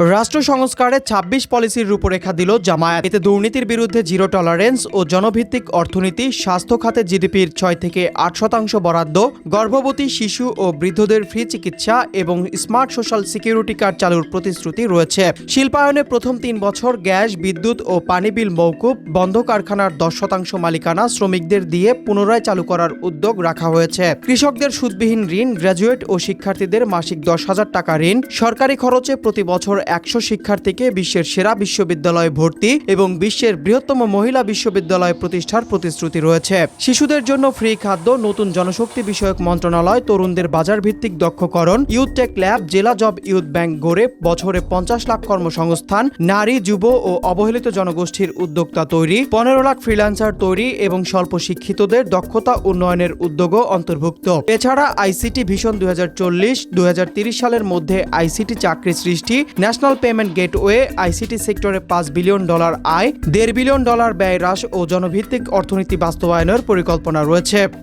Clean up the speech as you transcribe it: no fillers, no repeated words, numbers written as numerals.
রাষ্ট্র সংস্কারে ২৬ পলিসির রূপরেখা দিল জামায়াত। এতে দুর্নীতির বিরুদ্ধে জিরো টলারেন্স ও জনভিত্তিক অর্থনীতি, স্বাস্থ্য খাতে জিডিপির ৬ থেকে ৮% বরাদ্দ, গর্ভবতী শিশু ও বৃদ্ধদের ফ্রি চিকিৎসা এবং স্মার্ট সোশ্যাল সিকিউরিটি কার্ড চালুর প্রতিশ্রুতি রয়েছে। শিল্পায়নে প্রথম ৩ বছর গ্যাস, বিদ্যুৎ ও পানি বিল মওকুফ, বন্ধ কারখানার ১০% মালিকানা শ্রমিকদের দিয়ে পুনরায় চালু করার উদ্যোগ রাখা হয়েছে। কৃষকদের সুদবিহীন ঋণ, গ্র্যাজুয়েট ও শিক্ষার্থীদের মাসিক ১০,০০০ টাকা ঋণ, সরকারি খরচে প্রতি বছর ১০০ শিক্ষার্থীকে বিশ্বের সেরা বিশ্ববিদ্যালয়ে ভর্তি এবং বিশ্বের বৃহত্তম মহিলা বিশ্ববিদ্যালয় প্রতিষ্ঠার প্রতিশ্রুতি রয়েছে। শিশুদের জন্য ফ্রি খাদ্য, নতুন জনশক্তি বিষয়ক মন্ত্রণালয়, তরুণদের বাজারভিত্তিক দক্ষকরণ, ইউথ টেক ল্যাব, জেলা জব ইউথ ব্যাংক গড়ে বছরে ৫০ লাখ কর্মসংস্থান, নারী, যুব ও অবহেলিত জনগোষ্ঠীর উদ্যোক্তা তৈরি, ১৫ লাখ ফ্রিল্যান্সার তৈরি এবং স্বল্প শিক্ষিতদের দক্ষতা উন্নয়নের উদ্যোগও অন্তর্ভুক্ত। এছাড়া আইসিটি ভিশন ২০৪০-২০৩০ সালের মধ্যে আইসিটি চাকরি সৃষ্টি, ন্যাশনাল পেমেন্ট গেটওয়ে, আইসিটি সেক্টরে $৫ বিলিয়ন আয়, $১.৫ বিলিয়ন ব্যয় হ্রাস ও জনভিত্তিক অর্থনীতি বাস্তবায়নের পরিকল্পনা রয়েছে।